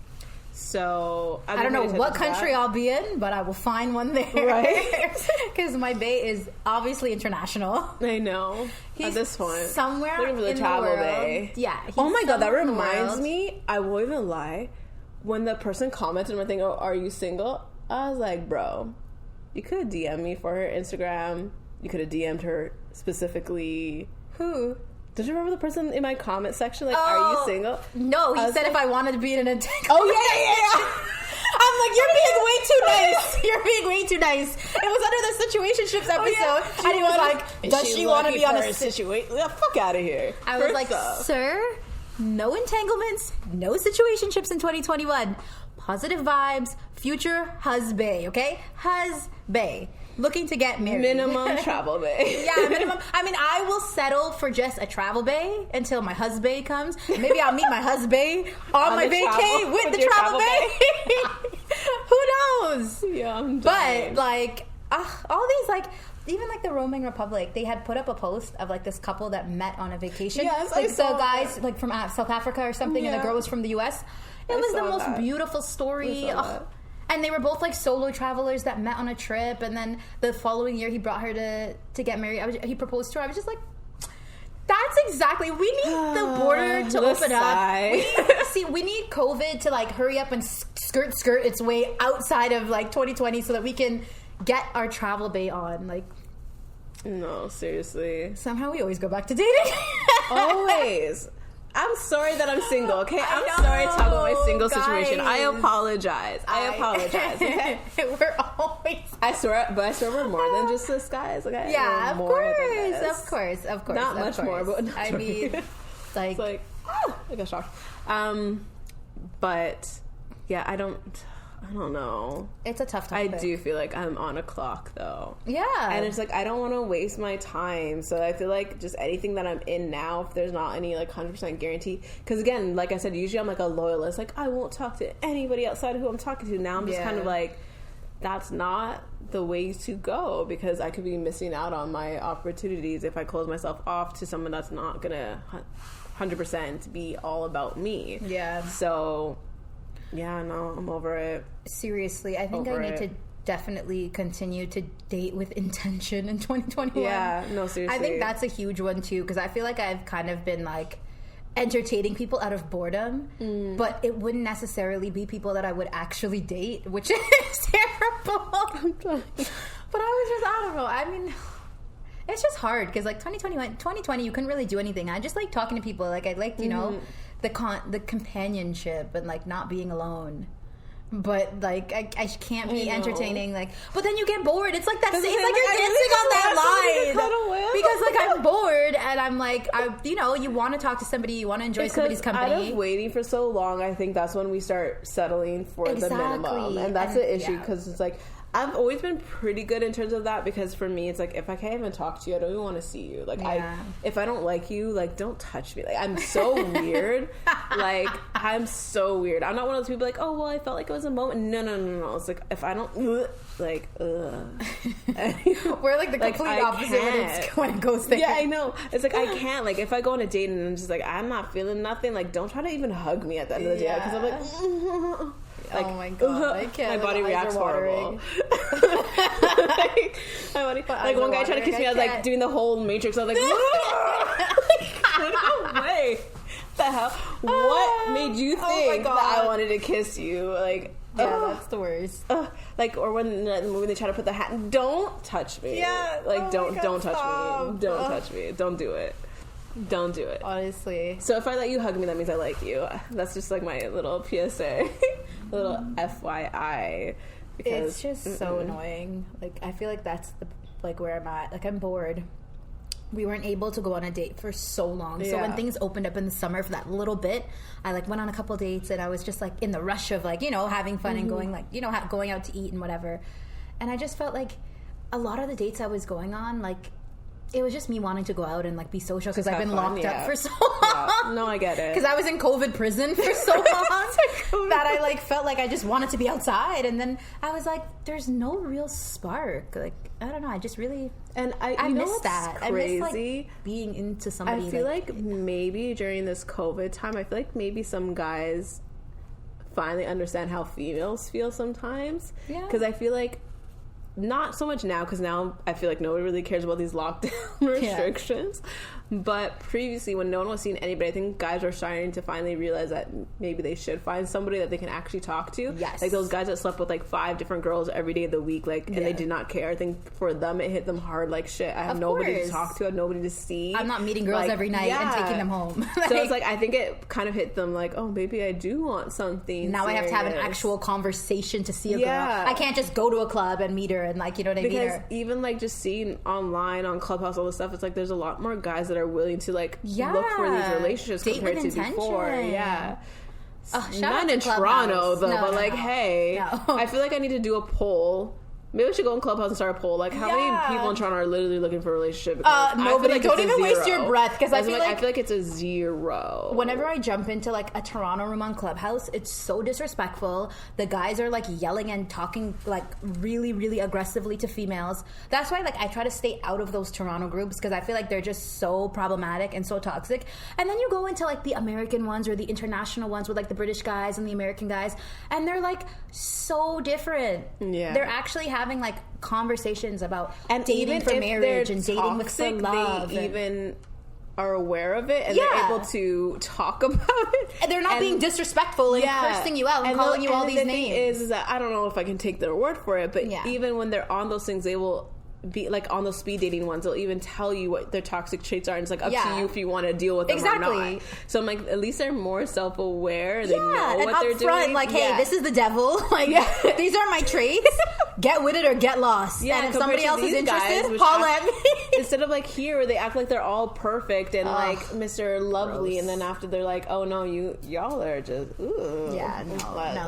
So I don't know what country I'll be in, but I will find one there, right? Because my bae is obviously international. I know. He's at this point, somewhere looking for the in travel the world. day. Yeah. Oh my God, that reminds me. I won't even lie. When the person commented on my thing, "Oh, are you single?" I was like, "Bro, you could have DM'd me for her Instagram. You could have DM'd her specifically." Who? Did you remember the person in my comment section? Like, are you single? No, he said if I wanted to be in an entanglement. Oh, yeah. I'm like, you're being way too nice. You're being way too nice. It was under the situationships episode. And he was like, does she want to be on a situation? Fuck out of here. I was like, sir, no entanglements, no situationships in 2021. positive vibes, future husband, okay? Husband. Looking to get married. Minimum travel bay. Yeah, minimum. I mean, I will settle for just a travel bay until my husband comes. Maybe I'll meet my husband on my vacay with the travel bay. Who knows? Yeah, I'm dying. But, like, all these, like, even like the Roaming Republic, they had put up a post of like this couple that met on a vacation. Yes, like I saw the guys like from South Africa or something, and the girl was from the US. It was the most beautiful story. And they were both like solo travelers that met on a trip, and then the following year he brought her to get married. He proposed to her. I was just like, that's exactly, we need the border to open up. We need COVID to like hurry up and skirt its way outside of like 2020 so that we can get our travel bay on. Like, no, seriously. Somehow we always go back to dating. Always. I'm sorry that I'm single, okay? I'm sorry to talk about my single situation. I apologize. Okay? We're always... I swear we're more than just this, guys. Okay? Yeah, of course. Not much more, but... I mean, like... It's like, I got shocked. But, yeah, I don't know. It's a tough topic. I do feel like I'm on a clock, though. Yeah. And it's like, I don't want to waste my time. So I feel like just anything that I'm in now, if there's not any, like, 100% guarantee. Because, again, like I said, usually I'm, like, a loyalist. Like, I won't talk to anybody outside of who I'm talking to. Now I'm just kind of like, that's not the way to go. Because I could be missing out on my opportunities if I close myself off to someone that's not going to 100% be all about me. Yeah. So... yeah, no, I'm over it. Seriously, I think I need to definitely continue to date with intention in 2021. Yeah, no, seriously. I think that's a huge one, too, because I feel like I've kind of been, like, entertaining people out of boredom, but it wouldn't necessarily be people that I would actually date, which is terrible. But I don't know. I mean... it's just hard, because, like, 2020, you couldn't really do anything. I just like talking to people. Like, I liked, you know... the companionship and like not being alone, but like I can't be entertaining, like, but then you get bored. It's like that. It's like you're dancing on that line because like I'm bored and I'm like you want to talk to somebody, you want to enjoy somebody's company. Out of waiting for so long, I think that's when we start settling for the minimum, and that's the issue, because it's like I've always been pretty good in terms of that, because for me, it's like, if I can't even talk to you, I don't even want to see you. Like, if I don't like you, like, don't touch me. Like, I'm so weird. Like, I'm so weird. I'm not one of those people like, oh, well, I felt like it was a moment. No. It's like, if I don't, like, ugh. We're like the complete opposite when it goes there. Yeah, I know. It's like, I can't. Like, if I go on a date and I'm just like, I'm not feeling nothing, like, don't try to even hug me at the end of the day. Because I'm like, like, oh my god, I can't. My body reacts horrible. Like one guy tried to kiss me, I was like doing the whole Matrix. I was like, no way. The hell? What made you think that I wanted to kiss you? Like, that's the worst. Like, or when the movie they try to put the hat, don't touch me. Yeah. Like, don't touch me. Don't touch me. Don't do it. Don't do it. Honestly. So if I let you hug me, that means I like you. That's just like my little PSA. Little FYI. Because it's just so annoying. Like, I feel like that's where I'm at. Like, I'm bored. We weren't able to go on a date for so long. Yeah. So when things opened up in the summer for that little bit, I like went on a couple dates, and I was just like in the rush of like, having fun and going like, going out to eat and whatever. And I just felt like a lot of the dates I was going on, like, it was just me wanting to go out and like be social because I've been locked up for so long. Yeah. No, I get it. Because I was in COVID prison for so long that I like felt like I just wanted to be outside, and then I was like, "There's no real spark." Like, I don't know. I just really I miss that. Crazy? I miss like being into somebody. I feel like maybe during this COVID time, I feel like maybe some guys finally understand how females feel sometimes. Yeah. Because I feel like. Not so much now, because now I feel like nobody really cares about these lockdown restrictions. But previously, when no one was seeing anybody, I think guys are starting to finally realize that maybe they should find somebody that they can actually talk to. Yes. Like those guys that slept with like 5 different girls every day of the week, like, and they did not care. I think for them, it hit them hard like shit. I have nobody to talk to, I have nobody to see. I'm not meeting girls every night and taking them home. So it's like, I think it kind of hit them like, oh, maybe I do want something now serious. I have to have an actual conversation to see a girl. I can't just go to a club and meet her and like, you know what I mean? Because even like just seeing online on Clubhouse, all this stuff, it's like there's a lot more guys that are willing to like look for these relationships date compared with to intention. before. Yeah. not in Toronto though, but like, hey, I feel like I need to do a poll. Maybe we should go in Clubhouse and start a poll. Like, how many people in Toronto are literally looking for a relationship? Nobody. Don't even waste your breath, because I feel like it's a 0. Whenever I jump into like a Toronto room on Clubhouse, it's so disrespectful. The guys are like yelling and talking like really, really aggressively to females. That's why like I try to stay out of those Toronto groups, because I feel like they're just so problematic and so toxic. And then you go into like the American ones or the international ones with like the British guys and the American guys, and they're like so different. Yeah, they're actually having like conversations about and dating for marriage and dating with for love. They even are aware of it and they're able to talk about it. And they're not being disrespectful and cursing you out and calling you all these names. Is that I don't know if I can take their word for it, but even when they're on those things, they will be like on those speed dating ones, they'll even tell you what their toxic traits are, and it's like up to you if you want to deal with them or not. So I'm like, at least they're more self-aware. They know what they're doing. Like, hey, this is the devil. Like, these are my traits. Get with it or get lost. Yeah, and if somebody else is interested, holla at me. Instead of like here, where they act like they're all perfect and like Mr. Lovely, gross. And then after they're like, oh no, y'all are just no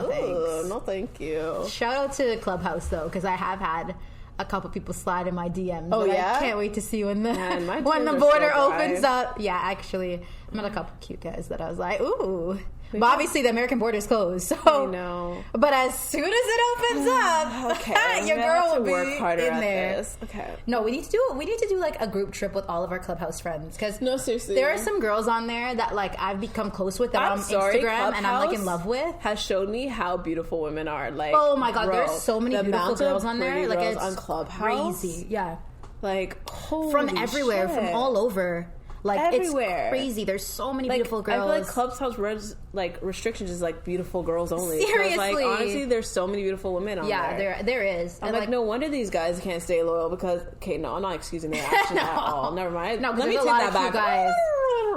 thanks. No thank you. Shout out to Clubhouse though, because I have had a couple people slide in my DMs. Oh, yeah? I can't wait to see when the border opens up. Yeah, actually, I met a couple cute guys that I was like, ooh. But obviously, the American border is closed. So, I know. But as soon as it opens up, your girl will be work harder in there. This. Okay. No, we need to do like a group trip with all of our Clubhouse friends, because seriously, there are some girls on there that like I've become close with that on Instagram Clubhouse and I'm like in love with. Has showed me how beautiful women are. Like, oh my god, there's so many beautiful girls on there. Like, it's on Clubhouse, crazy. Yeah, like from everywhere, from all over. Like, everywhere. It's crazy. There's so many beautiful girls. I feel like Clubhouse restrictions is like beautiful girls only. Seriously. So like, honestly, there's so many beautiful women on there. Yeah, there is. I'm like, no wonder these guys can't stay loyal, because, okay, no, I'm not excusing their action at all. Never mind. No, let me take that back. Guys.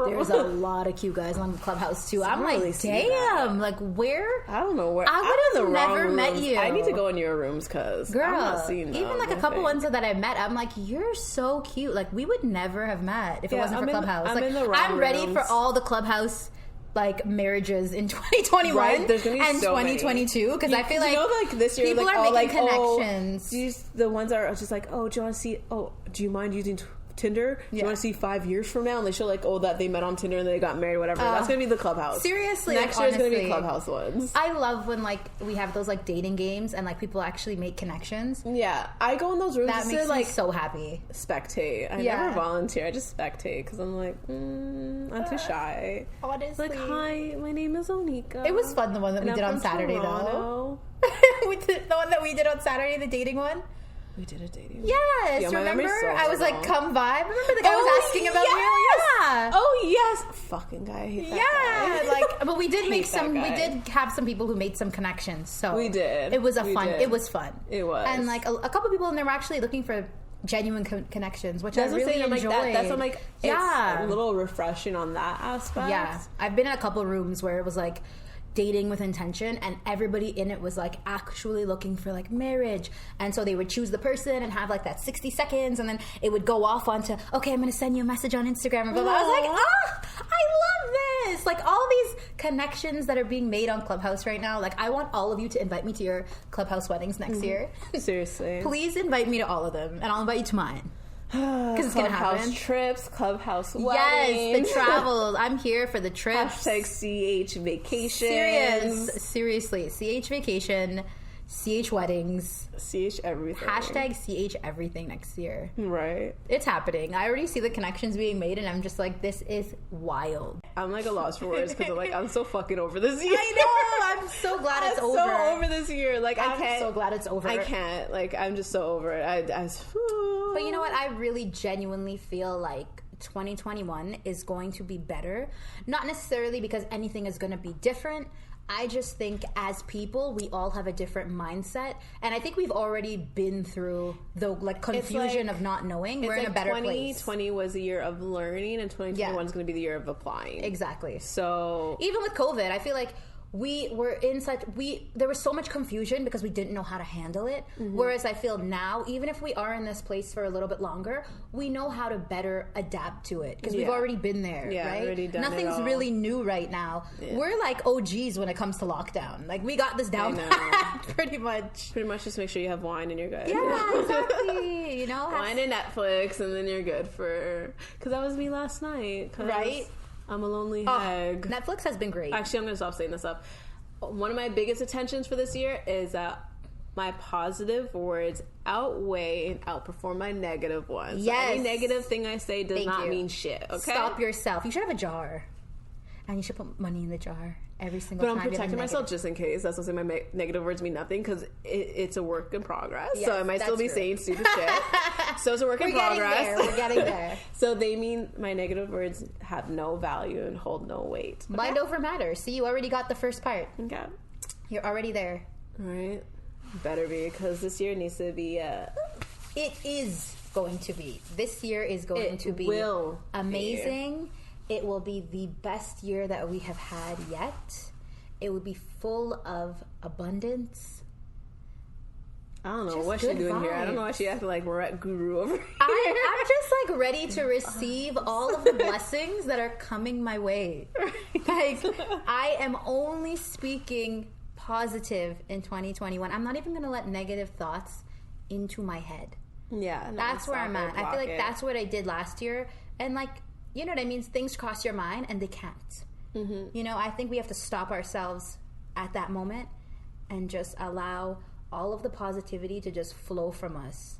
There's a lot of cute guys on Clubhouse too. I'm like, damn, like where? I don't know where. I would have never met you. I need to go in your rooms, because I'm not seeing them. Even like a couple ones that I met, I'm like, you're so cute. Like, we would never have met if it wasn't for Clubhouse. I'm ready for all the Clubhouse like marriages in 2021 right? There's gonna be and so 2022, because I feel like this year people like, are making connections. The ones are just like, oh, do you want to see? Oh, do you mind using Tinder? Do you want to see 5 years from now? And they show like, oh, that they met on Tinder and they got married, whatever. That's gonna be the Clubhouse. Seriously, next year is gonna be Clubhouse ones. I love when like we have those like dating games and like people actually make connections. Yeah, I go in those rooms. That makes me so happy. Spectate. I never volunteer. I just spectate, because I'm like, I'm too shy. Honestly, like, hi, my name is Onika. It was fun, the one that we did on Saturday though. The one that we did on Saturday, the dating one. We did a dating. Yes, remember? So I was like, come vibe. Remember the guy was asking about you? Yeah. Oh yes, fucking guy. I hate that guy. Like, but we did make some. We did have some people who made some connections. So we did. It was fun. It was fun. It was. And like a couple people in there were actually looking for genuine connections, which I really enjoyed. That's what like. It's a little refreshing on that aspect. Yeah, I've been in a couple rooms where it was like dating with intention, and everybody in it was like actually looking for like marriage, and so they would choose the person and have like that 60 seconds, and then it would go off onto, okay, I'm gonna send you a message on Instagram, and blah, blah. I was like, I love this. Like, all these connections that are being made on Clubhouse right now, like, I want all of you to invite me to your Clubhouse weddings next year. Seriously, please invite me to all of them, and I'll invite you to mine. Because it's gonna happen. Trips, Clubhouse weddings. Yes, the travels. I'm here for the trips. #CH vacation. Seriously, CH vacation, CH weddings, CH everything. #CH everything next year. Right. It's happening. I already see the connections being made, and I'm just like, this is wild. I'm like a loss for words, because I'm so fucking over this year. I know. I'm so glad it's over. I'm so over this year. Like, I'm so glad it's over. I can't. Like, I'm just so over it. But you know what? I really genuinely feel like 2021 is going to be better. Not necessarily because anything is going to be different. I just think as people, we all have a different mindset. And I think we've already been through the confusion of not knowing. We're in a better place. 2020 was a year of learning, and 2021 is going to be the year of applying. Exactly. So even with COVID, I feel like we were in such there was so much confusion because we didn't know how to handle it. Whereas I feel now, even if we are in this place for a little bit longer, we know how to better adapt to it because we've already been there, right? Already done Nothing's really new right now. We're like OGs when it comes to lockdown. Like, we got this down pat, pretty much. Pretty much just make sure you have wine and you're good. Yeah, exactly. You know, wine and Netflix, and then you're good for. Because that was me last night. Right. I'm a lonely hag. Netflix has been great. Actually, I'm going to stop saying this up. One of my biggest attentions for this year is that my positive words outweigh and outperform my negative ones. Yes. So any negative thing I say does not mean shit, okay? Stop yourself. You should have a jar. And you should put money in the jar every single time. But I'm protecting myself just in case. That's what I'm saying. My negative words mean nothing because it's a work in progress. Yes, so I might still be saying stupid shit. So it's a work in progress. We're getting there. So they mean my negative words have no value and hold no weight. Okay? Mind over matter. See, you already got the first part. Okay. You're already there. Right. Better be, because this year needs to be... It is going to be. This year is going to be amazing. Be. It will be the best year that we have had yet. It will be full of abundance. I don't know what she's doing here. I don't know why she acting like we're at Guru over here. I'm just like ready to receive all of the blessings that are coming my way. Like, I am only speaking positive in 2021. I'm not even going to let negative thoughts into my head. Yeah. That's where I'm at. I feel like that's what I did last year. And like, you know what I mean? Things cross your mind and they can't. You know, I think we have to stop ourselves at that moment and just allow all of the positivity to just flow from us.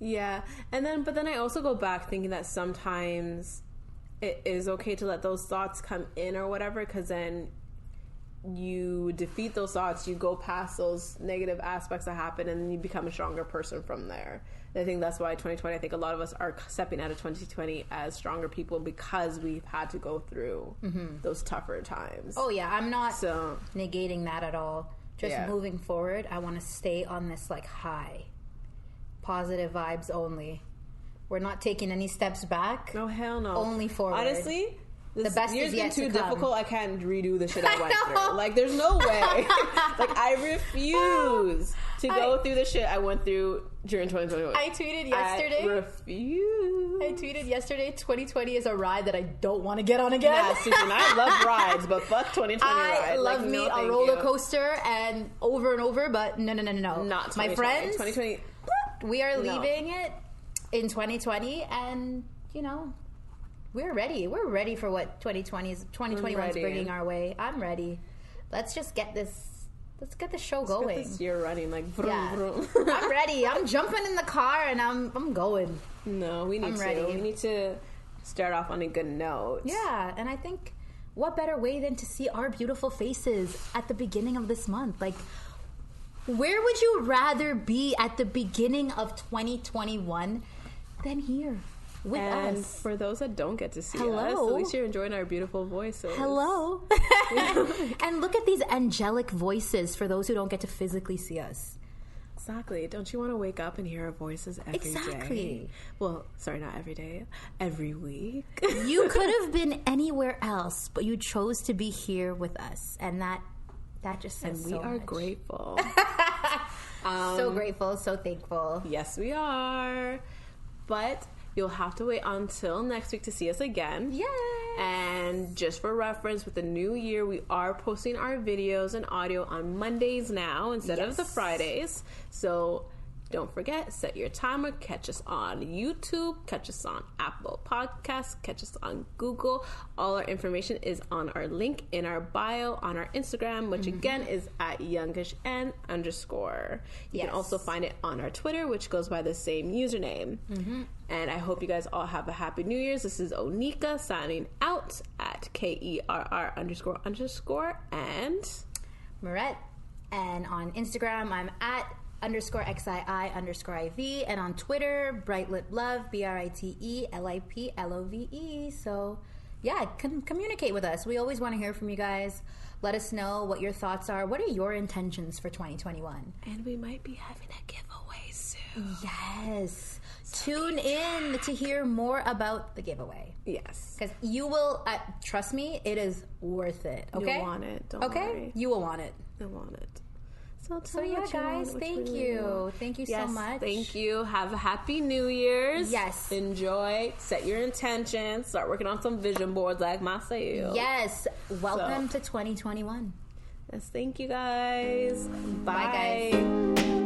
Yeah. But then I also go back thinking that sometimes it is okay to let those thoughts come in or whatever, because then you defeat those thoughts, you go past those negative aspects that happen, and then you become a stronger person from there. And I think that's why 2020, I think a lot of us are stepping out of 2020 as stronger people because we've had to go through those tougher times. Oh yeah, I'm not negating that at all. Just moving forward, I want to stay on this like high. Positive vibes only. We're not taking any steps back. Oh hell no. Only forward. Honestly, the best year's is yet been too to come. difficult. I can't redo the shit I went through. Like, there's no way. Like, I refuse to go through the shit I went through during 2021. I tweeted yesterday. I refuse. I tweeted yesterday, 2020 is a ride that I don't want to get on again. Nah, Susan, I love rides, but fuck 2020 rides. I love me a roller coaster and over, but no. Not 2020. My friends, 2020. We are leaving it in 2020, and, you know, we're ready. We're ready for what 2021 is bringing our way. I'm ready. Let's just get this. Let's get the show going. Let's get this year running, like vroom, vroom. I'm ready. I'm jumping in the car and I'm going. No, we need to. We need to start off on a good note. Yeah, and I think what better way than to see our beautiful faces at the beginning of this month? Like, where would you rather be at the beginning of 2021 than here? With and us. For those that don't get to see us, at least you're enjoying our beautiful voices. Hello. And look at these angelic voices for those who don't get to physically see us. Exactly. Don't you want to wake up and hear our voices every day? Well, sorry, not every day. Every week. You could have been anywhere else, but you chose to be here with us. And that just says so much. And we are grateful. So grateful, so thankful. Yes, we are. But you'll have to wait until next week to see us again. Yay! And just for reference, with the new year, we are posting our videos and audio on Mondays now instead of the Fridays. So don't forget, set your timer. Catch us on YouTube. Catch us on Apple Podcasts. Catch us on Google. All our information is on our link in our bio on our Instagram, which again is at Youngish _. You can also find it on our Twitter, which goes by the same username. And I hope you guys all have a happy New Year's. This is Onika signing out at KERR __ and Marette. And on Instagram, I'm at _XII_IV, and on Twitter, BrightLipLove, BRITELIPLOVE. So yeah, communicate with us. We always want to hear from you guys. Let us know what your thoughts are. What are your intentions for 2021? And we might be having a giveaway soon. Yes. Tune in to hear more about the giveaway. Yes. Because you will, trust me, it is worth it. Okay? You'll want it. Don't worry. You will want it. You'll want it. So yeah, guys, thank you. Thank you so much. Thank you. Have a happy New Year's. Yes. Enjoy. Set your intentions. Start working on some vision boards like myself. Yes. Welcome to 2021. Yes, thank you, guys. Bye guys.